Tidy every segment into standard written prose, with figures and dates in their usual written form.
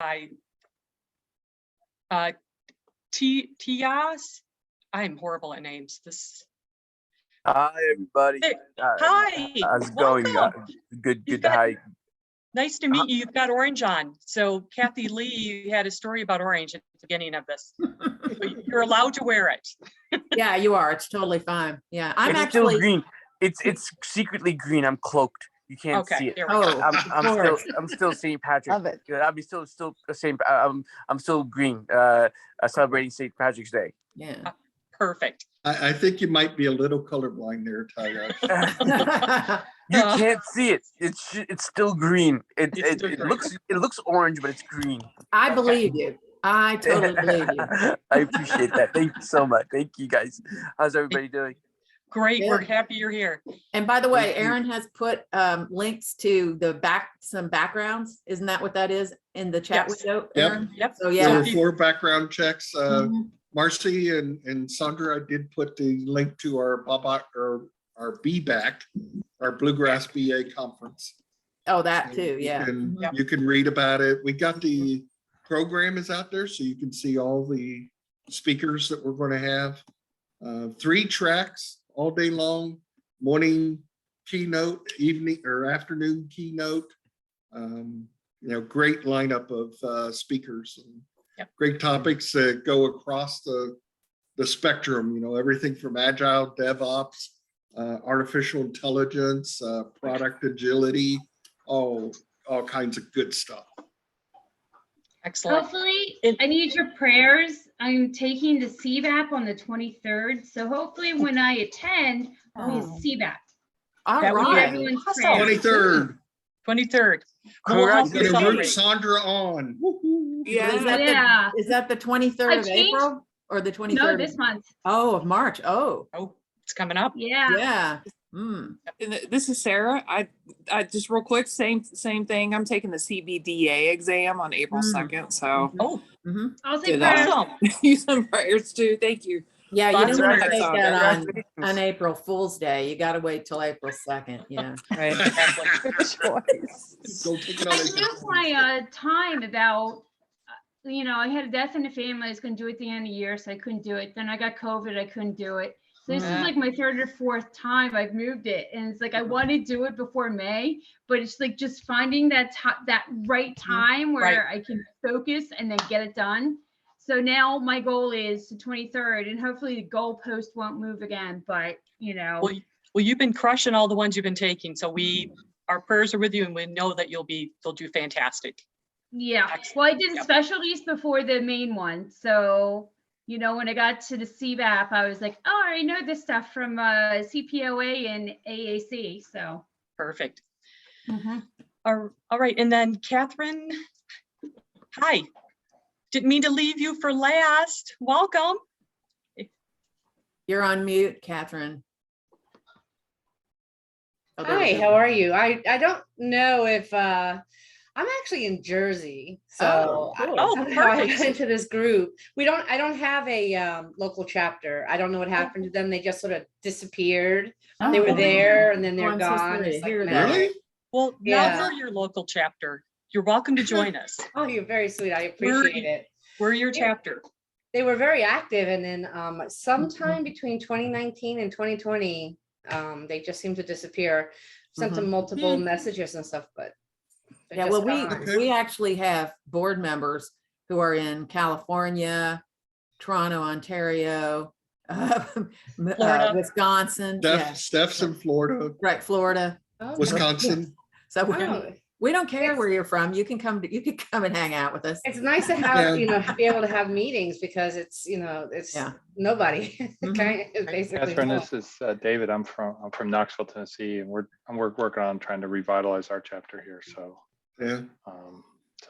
Hi. Tias. I'm horrible at names. Hi, everybody. Hi. How's it going? Good. Hi. Nice to meet you. You've got orange on. So Cathy Lee had a story about orange at the beginning of this. You're allowed to wear it. Yeah, you are. It's totally fine. Yeah, It's still green. It's secretly green. I'm cloaked. You can't see it. I'm still St. Patrick. Love it. I'm still St. I'm still green. Celebrating St. Patrick's Day. Yeah. Perfect. I think you might be a little colorblind there, Tyra. You can't see it. It's still green. It looks orange, but it's green. I believe you. I totally believe you. I appreciate that. Thank you so much. Thank you, guys. How's everybody doing? Great. Yeah. We're happy you're here. And by the way, Aaron has put links to some backgrounds. Isn't that what that is in the chat window, Aaron? Yep. So There yeah. were 4 background checks. Mhm. Marcy and Sandra did put the link to our BBAC, our Bluegrass BA conference. Oh, that too. Yeah. You can read about it. We got the program is out there, so you can see all the speakers that we're going to have. 3 tracks all day long, morning keynote, evening or afternoon keynote. Great lineup of speakers and great topics that go across the spectrum, everything from agile, DevOps, artificial intelligence, product agility, all kinds of good stuff. Excellent. Hopefully, I need your prayers. I'm taking the CBAP on the 23rd. So hopefully when I attend, I'll be CBAP. All That would be right. Everyone's awesome. prayers. 23rd. 23rd. We'll help you Gonna root celebrate. Sandra on. Yeah. Is that the 23rd of I changed- April or the 23rd? No, this month. Oh, of March. Oh, Oh, it's coming up. Yeah. yeah. Mm. And this is Sarah. I just real quick, same thing. I'm taking the CBDA exam on April 2nd. So Oh, Mm-hmm. I'll say Do that. prayers. awesome. use some prayers too. Thank you. Yeah, you Lots don't of want to prayers. take that on Congratulations. April Fool's Day. You got to wait till April 2nd. Yeah. Right. Exactly. Good choice. Go take it I on used April. my time about, I had a death in the family. I was going to do it at the end of the year, so I couldn't do it. Then I got COVID. I couldn't do it. So this is like my 3rd or 4th time I've moved it. And it's like, I want to do it before May, but it's like just finding that right time where I can focus and then get it done. So now my goal is the 23rd, and hopefully the goalpost won't move again, but Well, you've been crushing all the ones you've been taking. So our prayers are with you, and we know that you'll do fantastic. yeah. Excellent. Well, I did Yep. specialties before the main one. So, when I got to the CBAP, I was like, oh, I know this stuff from CPOA and AAC. So. Perfect. All right. And then Catherine, hi. Didn't mean to leave you for last. Welcome. You're on mute, Catherine. Oh, there we Hi, go. how are you? I don't know if I'm actually in Jersey, so Oh, cool. Oh, somehow I got perfect. into this group. I don't have a local chapter. I don't know what happened to them. They just sort of disappeared. They were Oh, there and then Oh, they're I'm so gone. sorry to It's like, hear man. that. Really? Well, now Yeah. we're your local chapter. You're welcome to join us. Oh, you're very sweet. I We're- appreciate it. We're your Yeah. chapter. They were very active, and then sometime between 2019 and 2020, they just seemed to disappear. Sent them multiple messages and stuff, but they're Yeah, just well, gone. we actually have board members who are in California, Toronto, Ontario, Florida. Wisconsin, Steph's in Florida, right, Florida. Oh, Wisconsin. So wow. we don't care where you're from. You can come and hang out with us. It's nice to have, be able to have meetings because it's, it's Yeah. nobody. Mhm. Kind of basically. Catherine, full. this is David. I'm from Knoxville, Tennessee, and I'm working on trying to revitalize our chapter here. So, Yeah.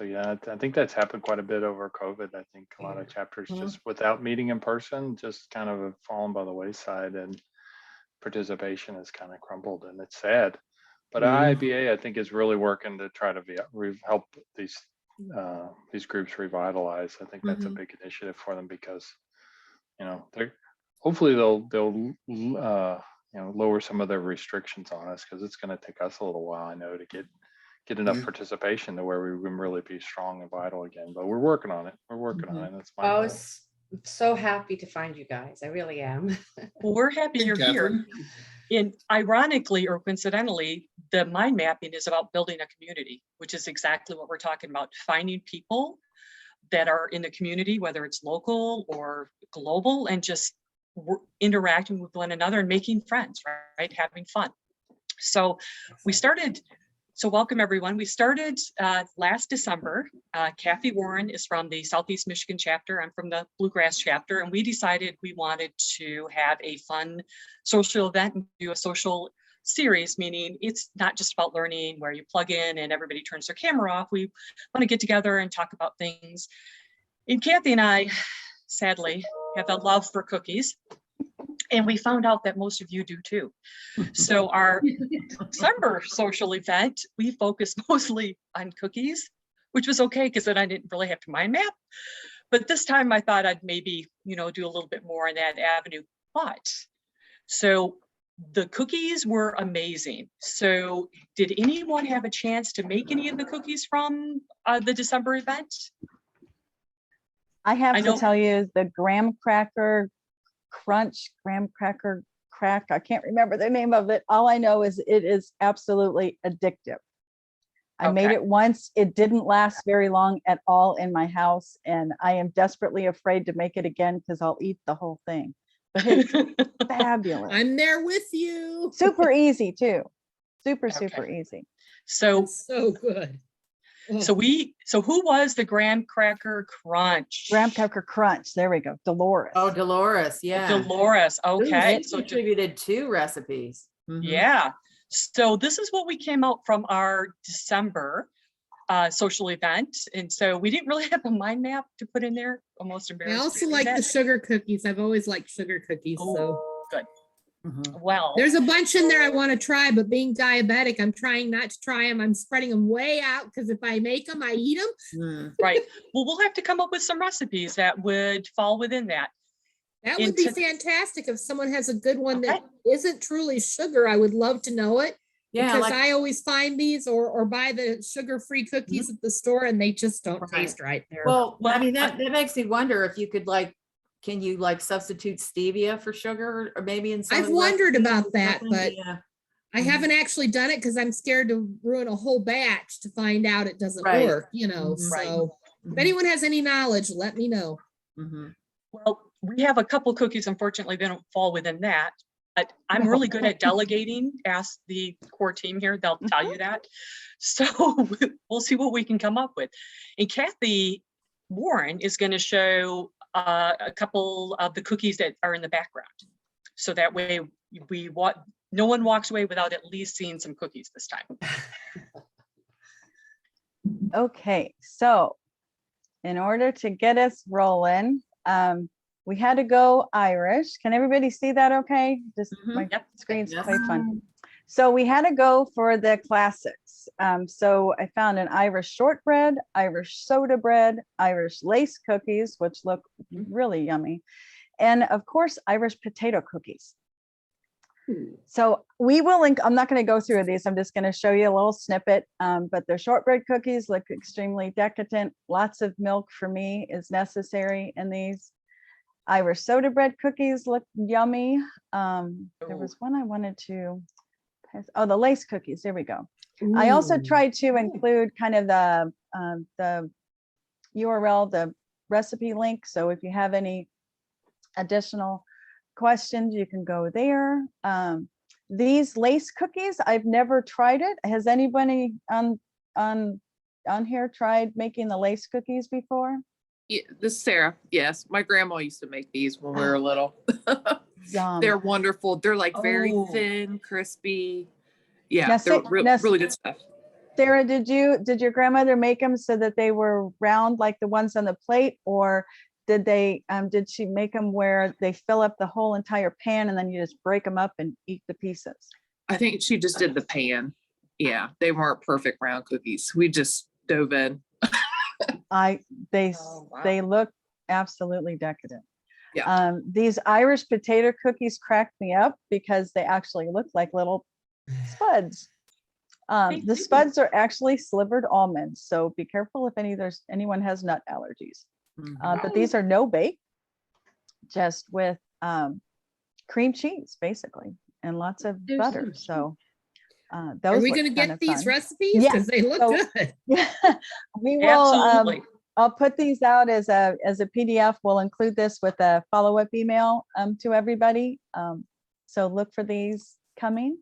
yeah, I think that's happened quite a bit over COVID. I think a lot of chapters just without meeting in person, just kind of have fallen by the wayside, and participation has kind of crumbled, and it's sad. But IIBA, I think, is really working to try to help these groups revitalize. I think that's a big initiative for them because, hopefully they'll lower some of their restrictions on us, because it's going to take us a little while, I know, to get enough participation to where we can really be strong and vital again. But we're working on it. We're working on it. That's my I goal. was so happy to find you guys. I really am. Well, we're happy you're here. And ironically or coincidentally, the mind mapping is about building a community, which is exactly what we're talking about. Finding people that are in the community, whether it's local or global, and just interacting with one another and making friends, right? Having fun. So we started, so welcome everyone. We started last December. Cathy Warren is from the Southeast Michigan chapter. I'm from the Bluegrass chapter, and we decided we wanted to have a fun social event and do a social series, meaning it's not just about learning where you plug in and everybody turns their camera off. We want to get together and talk about things. And Cathy and I, sadly, have a love for cookies. And we found out that most of you do too. So our December social event, we focused mostly on cookies, which was okay because then I didn't really have to mind map. But this time I thought I'd maybe, do a little bit more in that avenue. But so the cookies were amazing. So did anyone have a chance to make any of the cookies from the December event? I have to tell you the graham cracker crack. I can't remember the name of it. All I know is it is absolutely addictive. I made it once. It didn't last very long at all in my house. And I am desperately afraid to make it again because I'll eat the whole thing. But it's fabulous. I'm there with you. Super easy too. Super easy. So That's so good. So who was the graham cracker crunch? Graham cracker crunch. There we go. Dolores. Oh, Dolores. Yeah. Dolores. Okay. So contributed 2 recipes. Yeah. So this is what we came out from our December social event. And so we didn't really have a mind map to put in there. Almost embarrassed. I also like the sugar cookies. I've always liked sugar cookies. So good. Well, there's a bunch in there I want to try, but being diabetic, I'm trying not to try them. I'm spreading them way out because if I make them, I eat them. Right. Well, we'll have to come up with some recipes that would fall within that. That would be fantastic if someone has a good one that isn't truly sugar. I would love to know it. Yeah, because I always find these or buy the sugar-free cookies at the store and they just don't taste right there. Well, I mean, that makes me wonder if you could can you substitute stevia for sugar or maybe in some I've wondered about that, but I haven't actually done it because I'm scared to ruin a whole batch to find out it doesn't work, so if anyone has any knowledge, let me know. Well, we have a couple cookies, unfortunately, they don't fall within that, but I'm really good at delegating. Ask the core team here, they'll tell you that. So we'll see what we can come up with. And Cathy Warren is going to show a couple of the cookies that are in the background. So that way no one walks away without at least seeing some cookies this time. Okay, so in order to get us rolling, we had to go Irish. Can everybody see that okay? Just my screen's quite fun. So we had to go for the classics. So I found an Irish shortbread, Irish soda bread, Irish lace cookies, which look really yummy. And of course, Irish potato cookies. So we will link, I'm not going to go through these. I'm just going to show you a little snippet, but the shortbread cookies look extremely decadent. Lots of milk for me is necessary in these. Irish soda bread cookies look yummy. There was one I wanted to, the lace cookies, there we go. I also tried to include kind of the URL, the recipe link. So if you have any additional questions, you can go there. These lace cookies, I've never tried it. Has anybody on here tried making the lace cookies before? Yeah, this is Sarah. Yes, my grandma used to make these when we were little. They're wonderful. They're like very thin, crispy. Yeah, now, they're really good stuff. Sarah, did your grandmother make them so that they were round like the ones on the plate, or did she make them where they fill up the whole entire pan and then you just break them up and eat the pieces? I think she just did the pan. Yeah, they weren't perfect round cookies. We just dove in. They look absolutely decadent. Yeah. These Irish potato cookies cracked me up because they actually look like little spuds. The spuds are actually slivered almonds, so be careful if anyone has nut allergies. But these are no bake, just with cream cheese basically, and lots of butter. So those are we going to get these fun. recipes? Because they look good. Yeah, we will. Absolutely. I'll put these out as a PDF. We'll include this with a follow-up email to everybody. So look for these coming.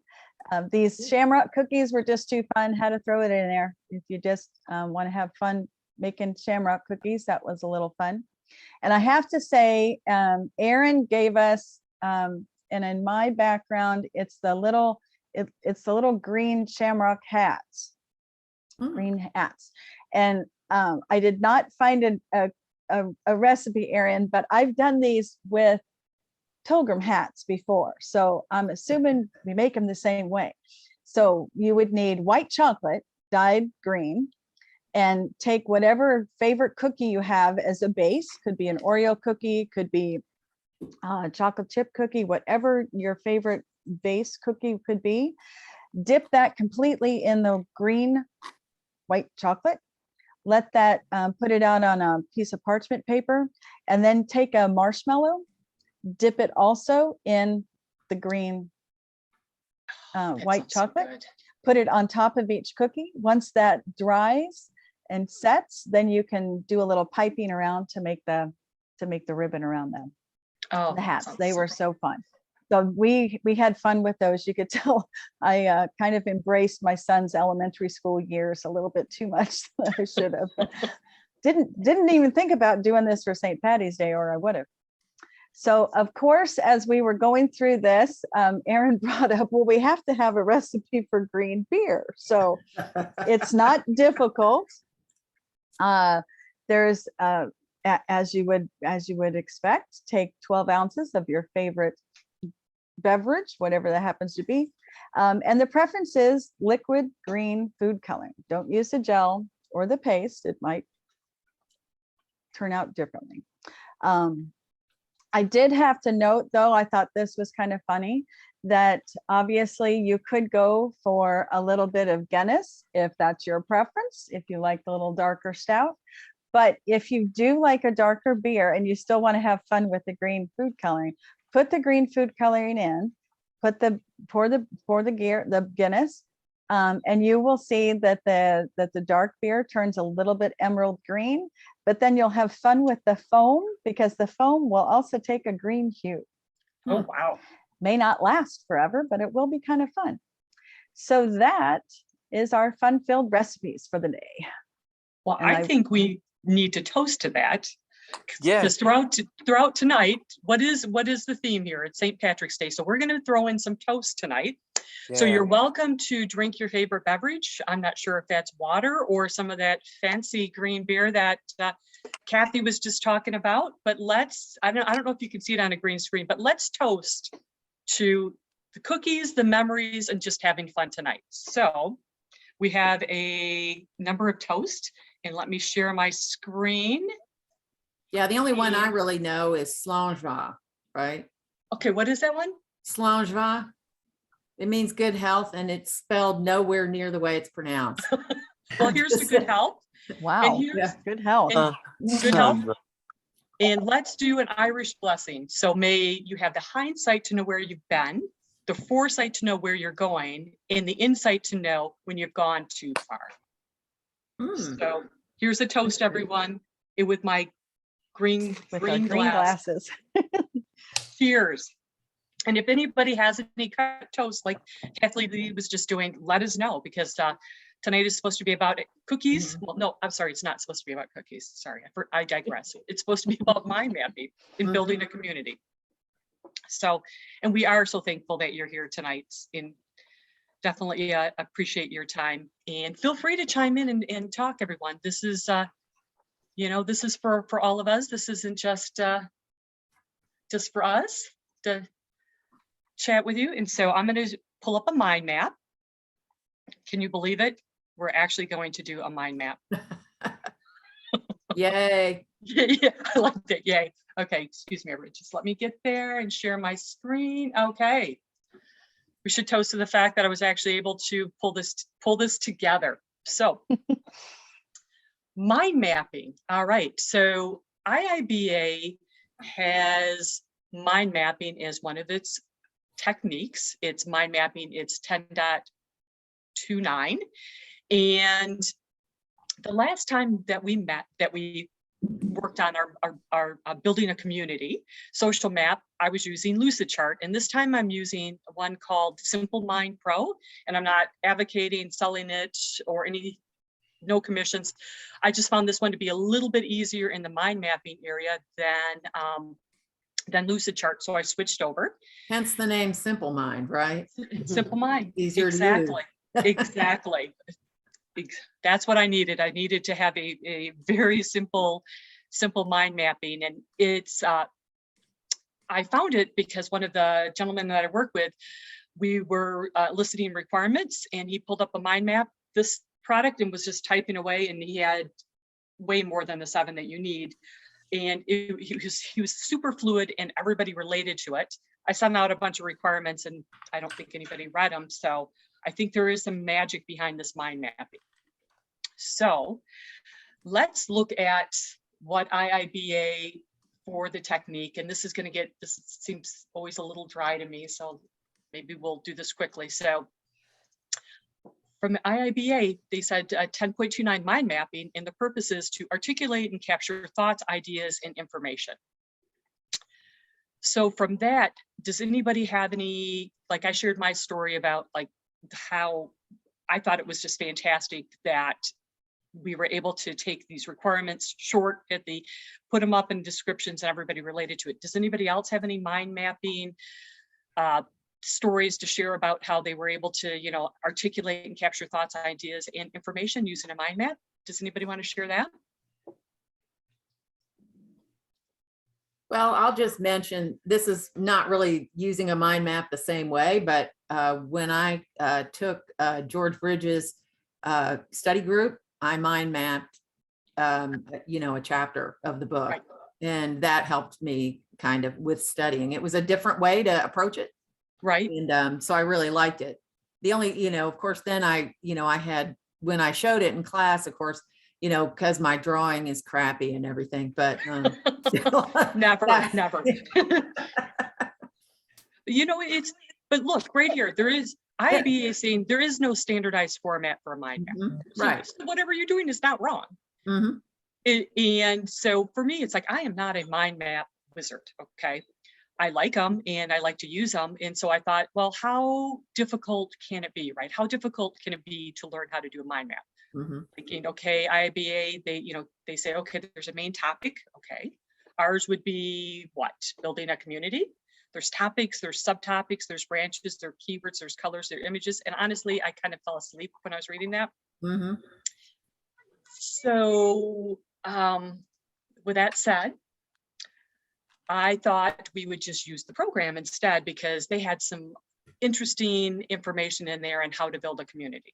These shamrock cookies were just too fun. Had to throw it in there. If you just want to have fun making shamrock cookies, that was a little fun. And I have to say, Erin gave us, and in my background, it's the little green shamrock hats, green hats. And I did not find a recipe, Erin, but I've done these with pilgrim hats before. So I'm assuming we make them the same way. So you would need white chocolate dyed green, and take whatever favorite cookie you have as a base. Could be an Oreo cookie, could be a chocolate chip cookie, whatever your favorite base cookie could be. Dip that completely in the green white chocolate. Let that, put it out on a piece of parchment paper, and then take a marshmallow, dip it also in the green white chocolate, put it on top of each cookie. Once that dries and sets, then you can do a little piping around to make the ribbon around them. Oh, the hats. They were so fun. So we had fun with those. You could tell I kind of embraced my son's elementary school years a little bit too much than I should have. Didn't even think about doing this for St. Patty's Day, or I would have. So of course, as we were going through this, Erin brought up, well, we have to have a recipe for green beer. So it's not difficult. There's as you would expect, take 12 ounces of your favorite beverage, whatever that happens to be. And the preference is liquid green food coloring. Don't use the gel or the paste. It might turn out differently. I did have to note, though, I thought this was kind of funny, that obviously you could go for a little bit of Guinness if that's your preference, if you like the little darker stout. But if you do like a darker beer and you still want to have fun with the green food coloring, put the green food coloring in, pour the Guinness, and you will see that the dark beer turns a little bit emerald green. But then you'll have fun with the foam, because the foam will also take a green hue. Oh, wow. May not last forever, but it will be kind of fun. So that is our fun-filled recipes for the day. Well, I think we need to toast to that. Yeah. Because throughout tonight, what is the theme here? It's St. Patrick's Day. So we're going to throw in some toast tonight. Yeah. So you're welcome to drink your favorite beverage. I'm not sure if that's water or some of that fancy green beer that Cathy was just talking about. But I don't know if you can see it on a green screen, but let's toast to the cookies, the memories, and just having fun tonight. So we have a number of toasts, and let me share my screen. Yeah, the only one I really know is Slangeva, right? Okay, what is that one? Slangeva. It means good health, and it's spelled nowhere near the way it's pronounced. Well, here's the good health. Wow, good health. Good health. And let's do an Irish blessing. So may you have the hindsight to know where you've been, the foresight to know where you're going, and the insight to know when you've gone too far. So here's a toast, everyone, with my green glasses. Cheers. And if anybody has any cut toast like Cathy was just doing, let us know, because tonight is supposed to be about cookies. Well, no, I'm sorry, it's not supposed to be about cookies. Sorry, I digress. It's supposed to be about mind mapping and building a community. So, and we are so thankful that you're here tonight, and definitely appreciate your time. And feel free to chime in and talk, everyone. This is, this is for all of us. This isn't just for us to chat with you. And so I'm going to pull up a mind map. Can you believe it? We're actually going to do a mind map. Yay. Yeah, I like that. Yay. Okay, excuse me, everybody. Just let me get there and share my screen. Okay. we should toast to the fact that I was actually able to pull this together. So mind mapping. All right. So IIBA has mind mapping as one of its techniques. It's mind mapping. It's 10.29. And the last time that we met, that we worked on our building a community social map, I was using Lucidchart, and this time I'm using one called Simple Mind Pro, and I'm not advocating selling it or no commissions. I just found this one to be a little bit easier in the mind mapping area than Lucidchart, so I switched over. Hence the name Simple Mind, right? Simple Mind. Easier exactly. to use. Exactly. That's what I needed. I needed to have a very simple mind mapping. And it's, I found it because one of the gentlemen that I work with, we were eliciting requirements, and he pulled up a mind map, this product, and was just typing away, and he had way more than the 7 that you need. And he was super fluid, and everybody related to it. I sent out a bunch of requirements, and I don't think anybody read them. So I think there is some magic behind this mind mapping. So let's look at what IIBA for the technique, and this seems always a little dry to me, so maybe we'll do this quickly. So from IIBA, they said 10.29 mind mapping, and the purpose is to articulate and capture thoughts, ideas, and information. So from that, does anybody have any, like I shared my story about like how I thought it was just fantastic that we were able to take these requirements short, put them up in descriptions, and everybody related to it. Does anybody else have any mind mapping stories to share about how they were able to, articulate and capture thoughts, ideas, and information using a mind map? Does anybody want to share that? Well, I'll just mention, this is not really using a mind map the same way, but when I took George Bridges' study group, I mind mapped, a chapter of the book, right. And that helped me kind of with studying. It was a different way to approach it. Right. And so I really liked it. The only, of course, then I had, when I showed it in class, of course, because my drawing is crappy and everything, but never. But look right here, there is IIBA saying there is no standardized format for a mind map. Right. So whatever you're doing is not wrong. And so for me, it's like, I am not a mind map wizard. Okay. I like them and I like to use them. And so I thought, well, how difficult can it be, right? How difficult can it be to learn how to do a mind map? Thinking, okay, IIBA, they say, okay, there's a main topic. Okay. Ours would be what? Building a community. There's topics, there's subtopics, there's branches, there are keywords, there's colors, there are images. And honestly, I kind of fell asleep when I was reading that. So with that said, I thought we would just use the program instead, because they had some interesting information in there on how to build a community.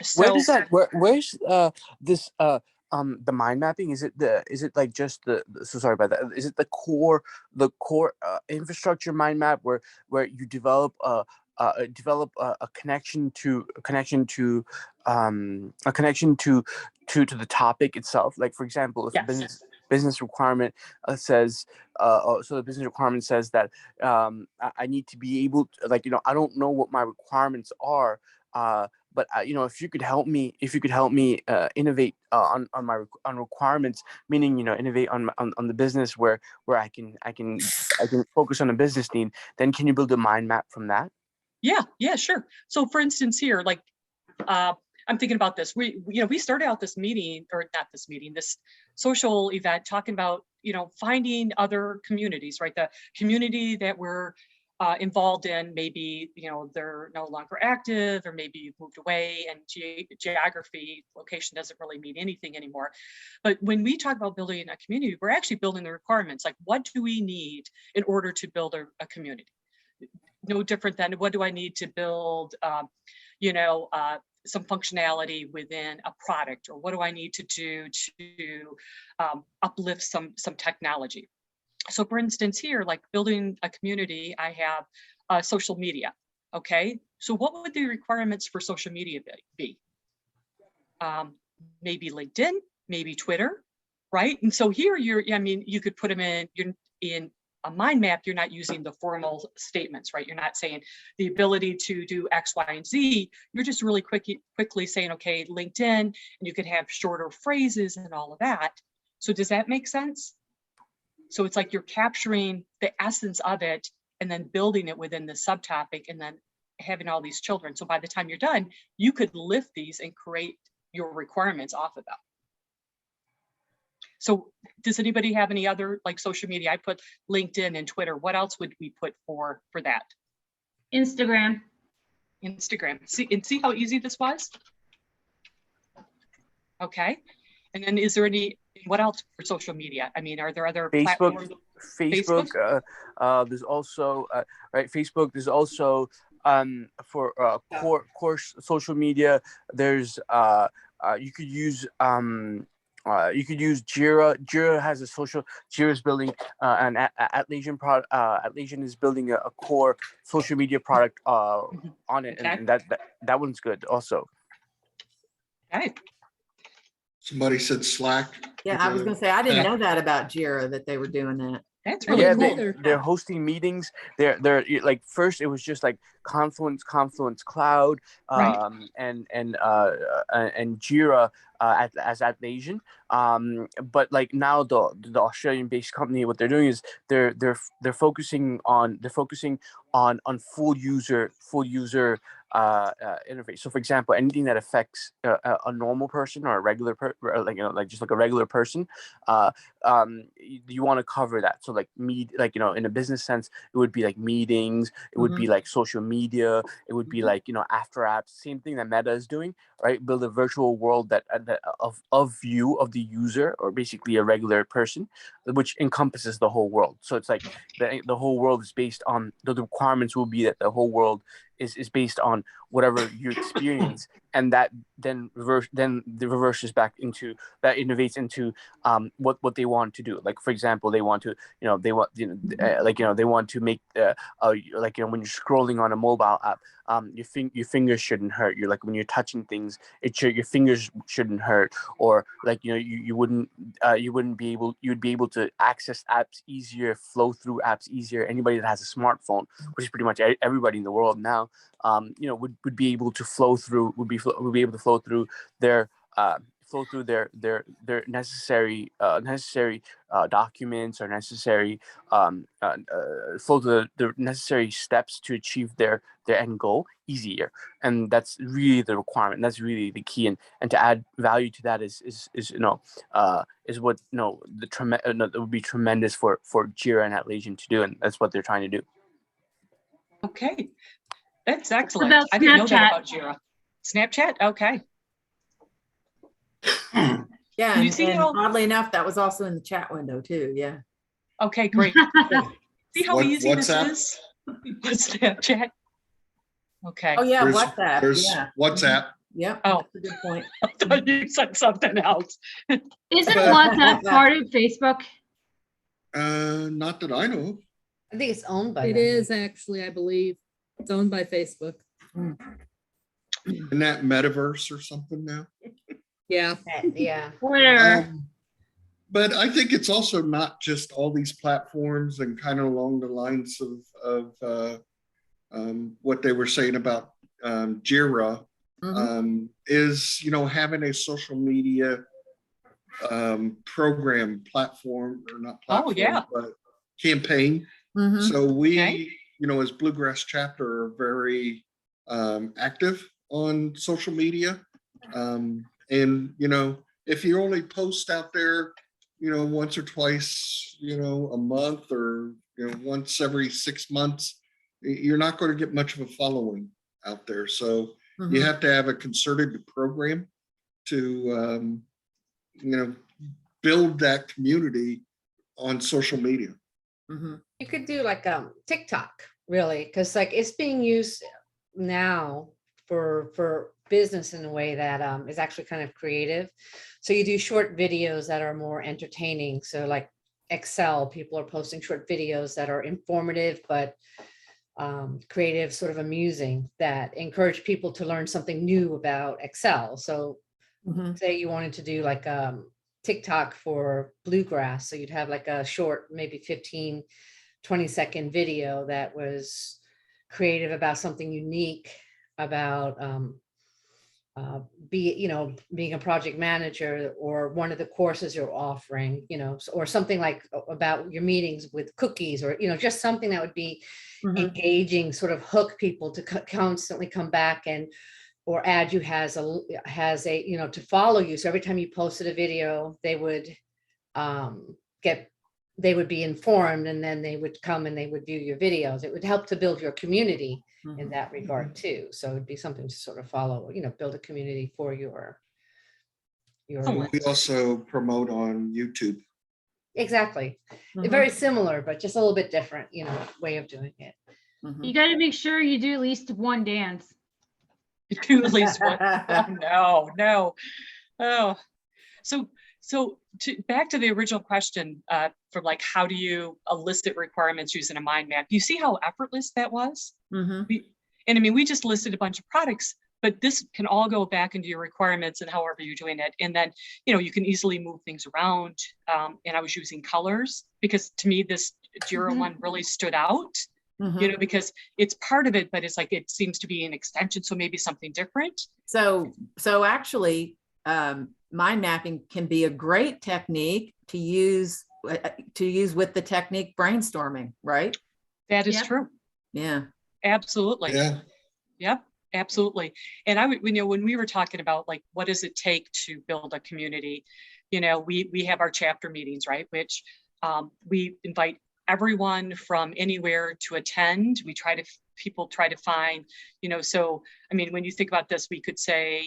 So, where does that? Where's this the mind mapping? Is it like just so sorry about that? Is it the core infrastructure mind map where you develop a connection to the topic itself? Like, for example, if a business requirement says so the business requirement says that I need to be able to, I don't know what my requirements are, but if you could help me innovate on requirements, meaning innovate on the business where I can focus on a business need, then can you build a mind map from that? Yeah, sure. So for instance here, like I'm thinking about this. We started out this social event talking about, finding other communities, right? The community that we're involved in, maybe, they're no longer active, or maybe you've moved away and geography, location doesn't really mean anything anymore. But when we talk about building a community, we're actually building the requirements. Like, what do we need in order to build a community? No different than what do I need to build, some functionality within a product, or what do I need to do to uplift some technology? So for instance here, like building a community, I have social media. Okay, so what would the requirements for social media be? Maybe LinkedIn, maybe Twitter, right? And so here you could put them you're in a mind map, you're not using the formal statements, right? You're not saying the ability to do X, Y, and Z. You're just really quickly saying, okay, LinkedIn, and you could have shorter phrases and all of that. So does that make sense? So it's like you're capturing the essence of it and then building it within the subtopic and then having all these children. So by the time you're done, you could lift these and create your requirements off of them. So does anybody have any other like social media? I put LinkedIn and Twitter. What else would we put for that? Instagram. See how easy this was? Okay. And then is there what else for social media? I mean, are there other platforms? Facebook. There's also right. Facebook. There's also for core social media. There's you could use Jira. Jira has a social. Jira is building an Atlassian product. Atlassian is building a core social media product on it, okay. and that one's good also. Okay. Somebody said Slack. Yeah, I was gonna say, I didn't know that about Jira, that they were doing that. That's really cool. They're hosting meetings. They're like, first it was just like Confluence Cloud, right. and Jira as Atlassian. But like now the Australian-based company, what they're doing is they're focusing on full user interface. So for example, anything that affects a normal person or a regular just like a regular person, you want to cover that. So like in a business sense, it would be like meetings, it would be like social media, it would be like after apps, same thing that Meta is doing, right? Build a virtual world that of view of the user, or basically a regular person, which encompasses the whole world. So it's like the whole world is based on the requirements will be that the whole world is based on whatever you experience, and that then reverses back into that, innovates into what they want to do. Like for example, they want to they want to make when you're scrolling on a mobile app, your fingers shouldn't hurt. You're like when you're touching things, your fingers shouldn't hurt, or like you wouldn't be able, you'd be able to access apps easier, flow through apps easier. Anybody that has a smartphone, which is pretty much everybody in the world now, would be able to flow through, would be able to flow through their necessary documents, or necessary flow through the necessary steps to achieve their end goal easier. And that's really the requirement. That's really the key. And to add value to that is what that would be tremendous for Jira and Atlassian to do, and that's what they're trying to do. Okay, that's excellent. About I didn't know that Snapchat? about Jira. Snapchat, okay. Yeah, You see and how- oddly enough, that was also in the chat window too. Yeah. Okay, great. See how easy this WhatsApp? is? Snapchat. Okay. Oh yeah, There's- WhatsApp. There's Yeah. WhatsApp. Yep. Oh. That's a good point. I thought you said something else. Isn't WhatsApp part of Facebook? Not that I know of. I think it's owned by It them. is actually, I believe. It's owned by Facebook. In that metaverse or something now. Yeah. Yeah. Whatever. But I think it's also not just all these platforms, and kind of along the lines of what they were saying about Jira, is having a social media program, platform, or not platform, but campaign. So we, as Bluegrass chapter, are very active on social media. And, if you only post out there, once or twice, a month, or, once every 6 months, you're not going to get much of a following out there. So you have to have a concerted program to, build that community on social media. You could do like TikTok, really, because like it's being used now for business in a way that is actually kind of creative. So you do short videos that are more entertaining. So like Excel, people are posting short videos that are informative, but creative, sort of amusing, that encourage people to learn something new about Excel. So say you wanted to do like TikTok for Bluegrass. So you'd have like a short, maybe 15, 20-second video that was creative about something unique about being a project manager, or one of the courses you're offering, or something like about your meetings with cookies, or, just something that would be engaging, sort of hook people to constantly come back or add you has a, to follow you. So every time you posted a video, they would be informed, and then they would come and they would view your videos. It would help to build your community in that regard too. So it'd be something to sort of follow, build a community for your. We also promote on YouTube. Exactly. Very similar, but just a little bit different, way of doing it. You got to make sure you do at least one dance. Do at least one. Oh, no. Oh, so back to the original question from like, how do you elicit requirements using a mind map? You see how effortless that was? We just listed a bunch of products, but this can all go back into your requirements and however you're doing it. And then, you can easily move things around. And I was using colors because to me, this Jira one really stood out, because it's part of it, but it's like, it seems to be an extension. So maybe something different. So actually, mind mapping can be a great technique to use with the technique brainstorming, right? That is true. Yeah, absolutely. Yeah. Yep, absolutely. And I would, when we were talking about like, what does it take to build a community? We have our chapter meetings, right? Which we invite everyone from anywhere to attend. People try to find, so, when you think about this, we could say,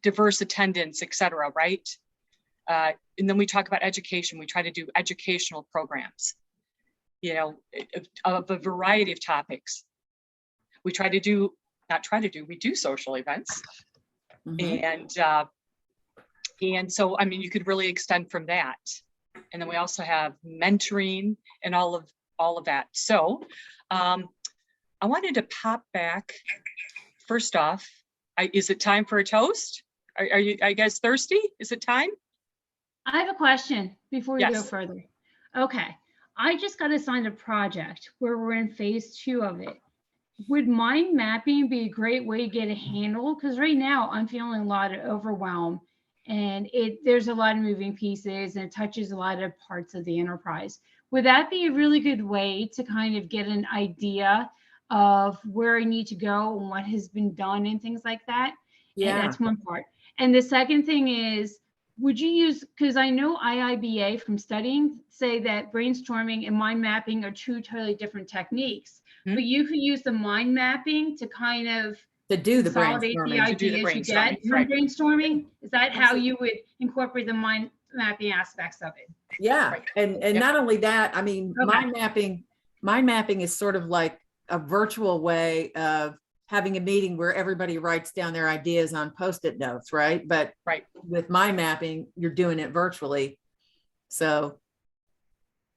diverse attendance, et cetera, right? And then we talk about education. We try to do educational programs, of a variety of topics. We do social events. And so, you could really extend from that. And then we also have mentoring and all of that. So I wanted to pop back. First off, is it time for a toast? Are you guys thirsty? Is it time? I have a question before we go further. Okay. I just got assigned a project where we're in phase 2 of it. Would mind mapping be a great way to get a handle? Because right now I'm feeling a lot of overwhelm, and there's a lot of moving pieces, and it touches a lot of parts of the enterprise. Would that be a really good way to kind of get an idea of where I need to go and what has been done and things like that? Yeah. And that's one part. And the second thing is, would you use, because I know IIBA from studying say that brainstorming and mind mapping are 2 totally different techniques, but you could use the mind mapping to kind of to do the consolidate the ideas you get from brainstorming. Is that how you would incorporate the mind mapping aspects of it? Yeah. And not only that, mind mapping is sort of like a virtual way of having a meeting where everybody writes down their ideas on Post-it notes, right? But with mind mapping, you're doing it virtually. So,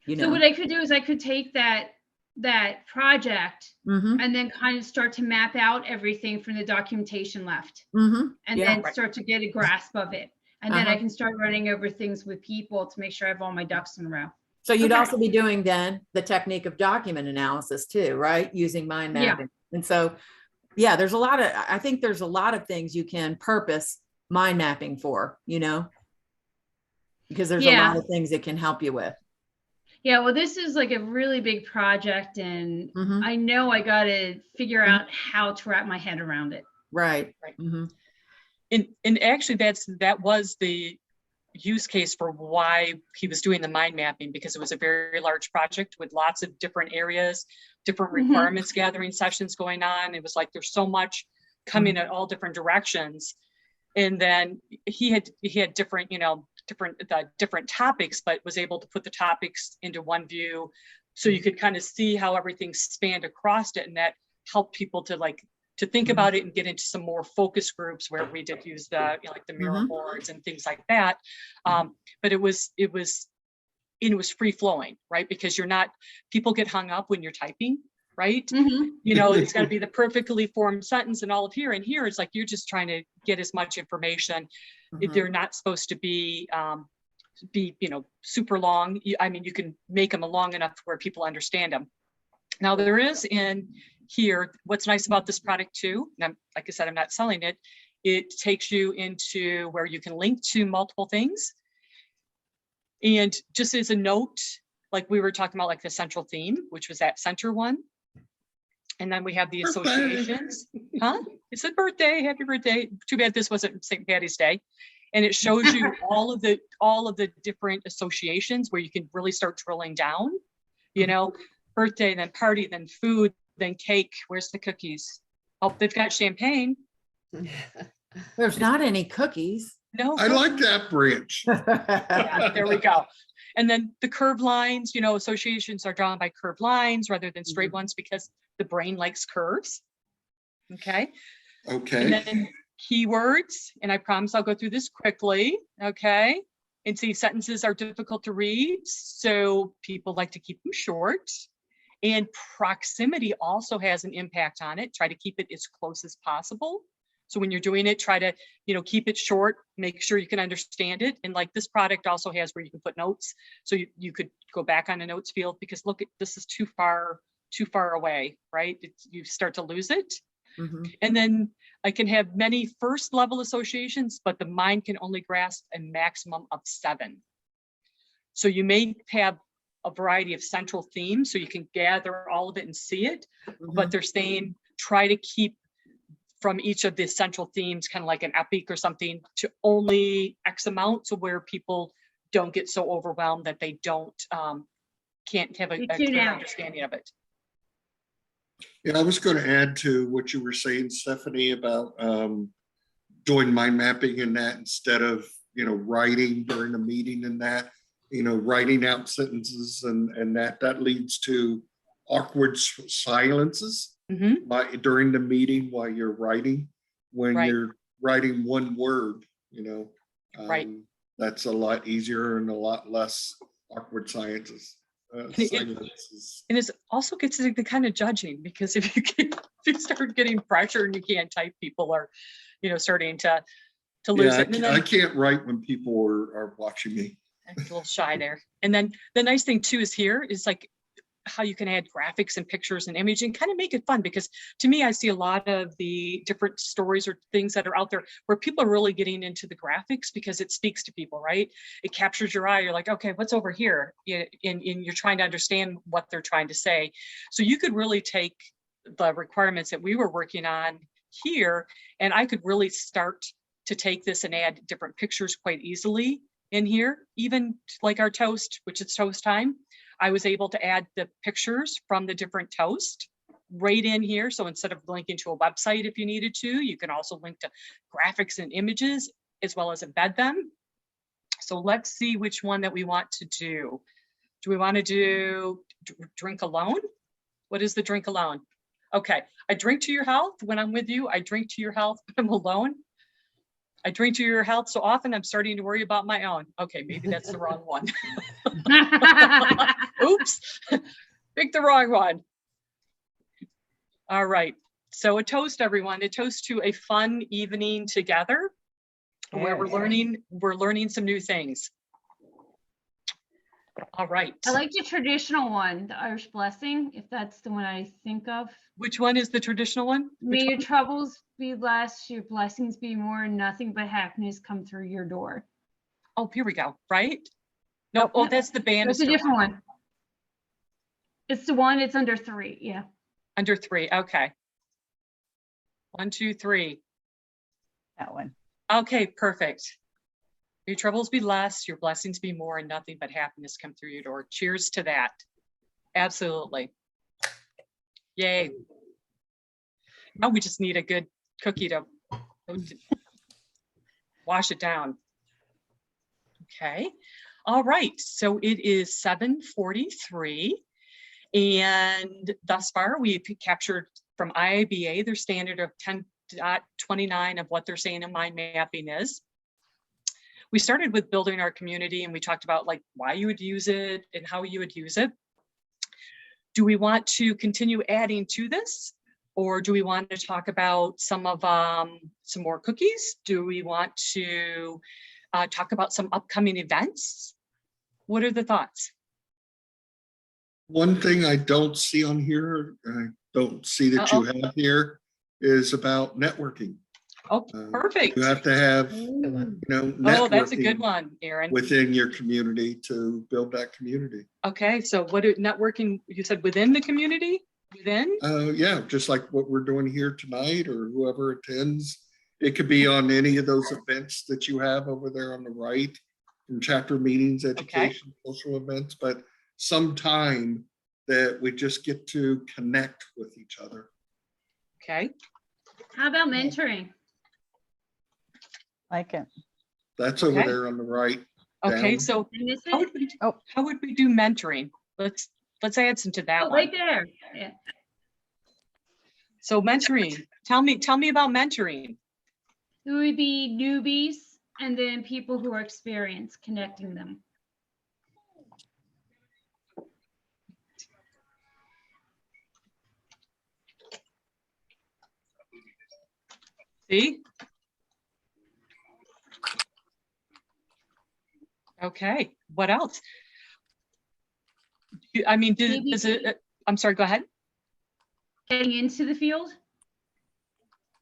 So what I could do is I could take that project and then kind of start to map out everything from the documentation left, and then start to get a grasp of it. And then I can start running over things with people to make sure I have all my ducks in a row. So you'd also be doing then the technique of document analysis too, right? Using mind mapping. And so, I think there's a lot of things you can purpose mind mapping for, because there's a lot of things it can help you with. Yeah, well, this is like a really big project, and I know I got to figure out how to wrap my head around it. Right. And actually that was the use case for why he was doing the mind mapping, because it was a very large project with lots of different areas, different requirements gathering sessions going on. It was like, there's so much coming at all different directions. And then he had different, different topics, but was able to put the topics into one view. So you could kind of see how everything spanned across it. And that helped people to think about it and get into some more focus groups where we did use the, like the mirror boards and things like that. But it was it was free flowing, right? Because people get hung up when you're typing, right? You know, it's got to be the perfectly formed sentence and all of here. And here it's like, you're just trying to get as much information. They're not supposed to be, you know, super long. I mean, you can make them long enough where people understand them. Now there is in here, what's nice about this product too, and like I said, I'm not selling it. It takes you into where you can link to multiple things. And just as a note, like we were talking about, like the central theme, which was that center one. And then we have the associations. Huh? It's a birthday, happy birthday. Too bad this wasn't St. Patty's Day. And it shows you all of the different associations where you can really start drilling down, you know, birthday, then party, then food, then cake. Where's the cookies? Oh, they've got champagne. There's not any cookies. No. I like that branch. Yeah, there we go. And then the curved lines, you know, associations are drawn by curved lines rather than straight ones because the brain likes curves. Okay. Okay. And then keywords, and I promise I'll go through this quickly. Okay. And see, sentences are difficult to read, so people like to keep them short. And proximity also has an impact on it. Try to keep it as close as possible. So when you're doing it, try to, you know, keep it short, make sure you can understand it. And like this product also has where you can put notes. So you could go back on a notes field because look, this is too far away, right? You start to lose it. And then I can have many first level associations, but the mind can only grasp a maximum of 7. So you may have a variety of central themes so you can gather all of it and see it, but they're saying try to keep from each of the central themes, kind of like an epic or something, to only X amount, so where people don't get so overwhelmed that they can't have a clear understanding of it. Yeah, I was going to add to what you were saying, Stephanie, about doing mind mapping and that instead of, you know, writing during a meeting and that, you know, writing out sentences and that leads to awkward silences during the meeting while you're writing. When you're writing one word, you know, that's a lot easier and a lot less awkward silences. And it also gets to the kind of judging, because if you start getting pressure and you can't type, people are, you know, starting to lose it. And then, I can't write when people are watching me. I'm a little shy there. And then the nice thing too is here is like how you can add graphics and pictures and image and kind of make it fun, because to me, I see a lot of the different stories or things that are out there where people are really getting into the graphics because it speaks to people, right? It captures your eye. You're like, okay, what's over here? And you're trying to understand what they're trying to say. So you could really take the requirements that we were working on here, and I could really start to take this and add different pictures quite easily in here. Even like our toast, which is toast time, I was able to add the pictures from the different toast right in here. So instead of linking to a website, if you needed to, you can also link to graphics and images as well as embed them. So let's see which one that we want to do. Do we want to do drink alone? What is the drink alone? Okay, I drink to your health when I'm with you. I drink to your health when I'm alone. I drink to your health so often I'm starting to worry about my own. Okay, maybe that's the wrong one. Oops, picked the wrong one. All right, so a toast, everyone. A toast to a fun evening together where we're learning some new things. All right. I like the traditional one, the Irish blessing, if that's the one I think of. Which one is the traditional one? May your troubles be less, your blessings be more, and nothing but happiness come through your door. Oh, here we go, right? No, oh, that's the band. That's a different one. It's the one, it's under 3, yeah. Under 3, okay. 1, 2, 3. That one. Okay, perfect. Your troubles be less, your blessings be more, and nothing but happiness come through your door. Cheers to that. Absolutely. Yay. Now we just need a good cookie to wash it down. Okay. All right. So it is 7:43. And thus far, we've captured from IIBA their standard of 10.29 of what they're saying in mind mapping is. we started with building our community, and we talked about like why you would use it and how you would use it. Do we want to continue adding to this? Or do we want to talk about some more cookies? Do we want to talk about some upcoming events? What are the thoughts? One thing I don't see on here, I don't see that you have here, is about networking. Oh, perfect. You have to have, Oh, that's a good networking one, Aaron. within your community to build that community. Okay, so what do networking, you said within the community? Within? Yeah, just like what we're doing here tonight, or whoever attends. It could be on any of those events that you have over there on the right, from chapter meetings, education, social events, but sometime that we just get to connect with each other. Okay. How about mentoring? Like it. That's over there on the right. Okay, down. so how would we do mentoring? Let's add some to that one. Right there. Yeah. So mentoring, tell me about mentoring. It would be newbies and then people who are experienced, connecting them. See? Okay, what else? I mean, does it, I'm sorry, go ahead. Getting into the field.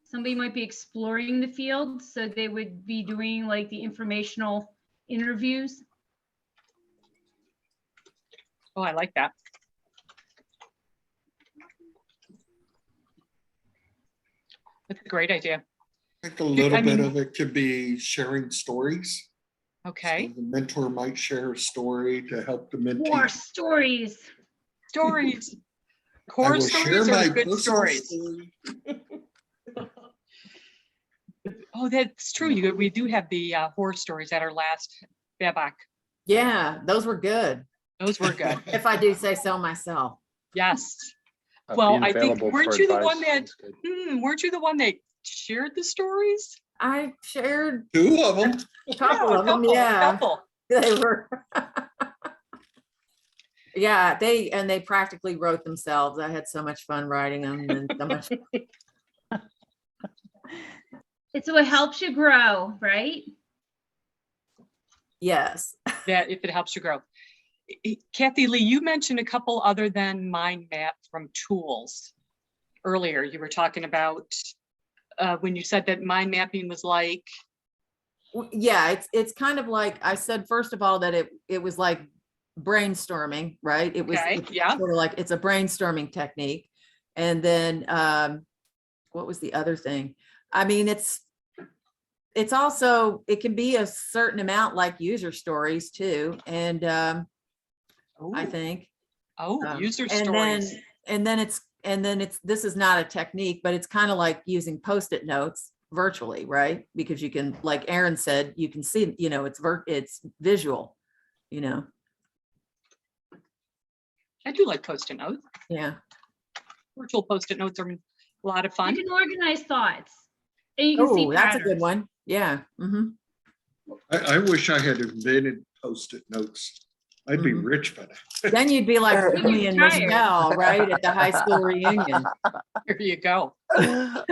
Somebody might be exploring the field, so they would be doing like the informational interviews. Oh, I like that. That's a great idea. I think a little bit of it could be sharing stories. Okay. So the mentor might share a story to help the mentee. More stories. Stories. Core stories or good stories? Oh, that's true. We do have the horror stories at our last Babak. Yeah, those were good. Those were good. If I do say so myself. Yes. Well, I think, weren't you the one that shared the stories? I shared 2 of them. A couple of them, yeah. They were. Yeah, they practically wrote themselves. I had so much fun writing them, and so much. It's what helps you grow, right? Yes. That if it helps you grow. Cathy Lee, you mentioned a couple other than mind map from tools earlier. You were talking about when you said that mind mapping was like. Yeah, it's kind of like I said, first of all, that it was like brainstorming, right? It was sort of like it's a brainstorming technique. And then what was the other thing? I mean, it's also, it can be a certain amount like user stories too. And I think. User stories. And then this is not a technique, but it's kind of like using Post-it notes virtually, right? Because you can, like Aaron said, you can see, it's visual, I do like Post-it notes. Yeah. Virtual Post-it notes are a lot of fun. You can organize thoughts. And you can see that's a patterns. good one. Yeah. Mm-hmm. I wish I had invented Post-it notes. I'd be rich by now. Then you'd be like me and Michelle, right, at the high school reunion. Here you go. That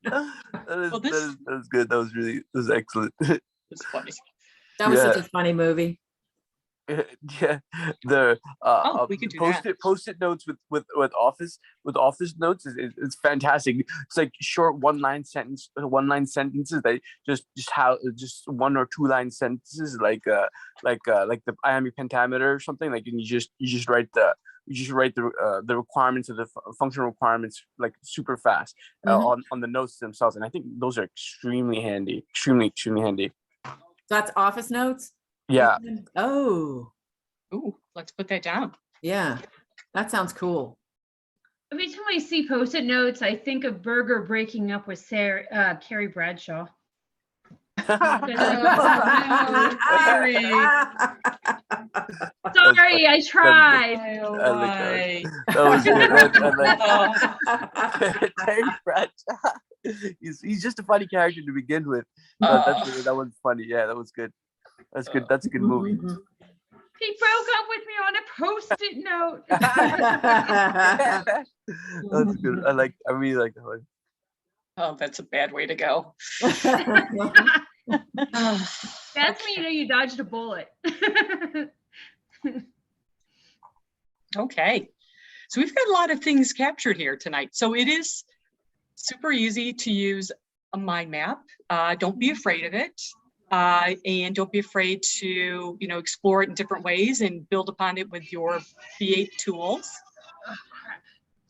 was good. That was excellent. It's funny. That was such a funny movie. Yeah, the we can do post-it notes with office notes is fantastic. It's like short one line sentences that just 1 or 2 line sentences like the iambic pentameter or something, like, and you just write the requirements of the functional requirements like super fast on the notes themselves, and I think those are extremely handy. Extremely handy. So that's Office Notes. Yeah. Oh. Ooh, let's put that down. Yeah, that sounds cool. Every time I see Post-it notes, I think of Berger breaking up with Carrie Bradshaw. Sorry. Sorry, I tried. I like that was good. And Terry Bradshaw, he's just a funny character to begin with. That was funny. Yeah, that was good. That's good. That's a good movie. He broke up with me on a Post-it note. That's good. I really like that one. Oh, that's a bad way to go. That's when you know you dodged a bullet. Okay, so we've got a lot of things captured here tonight. So it is super easy to use a mind map. Don't be afraid of it. And don't be afraid to, explore it in different ways and build upon it with your B8 tools. Oh, crap.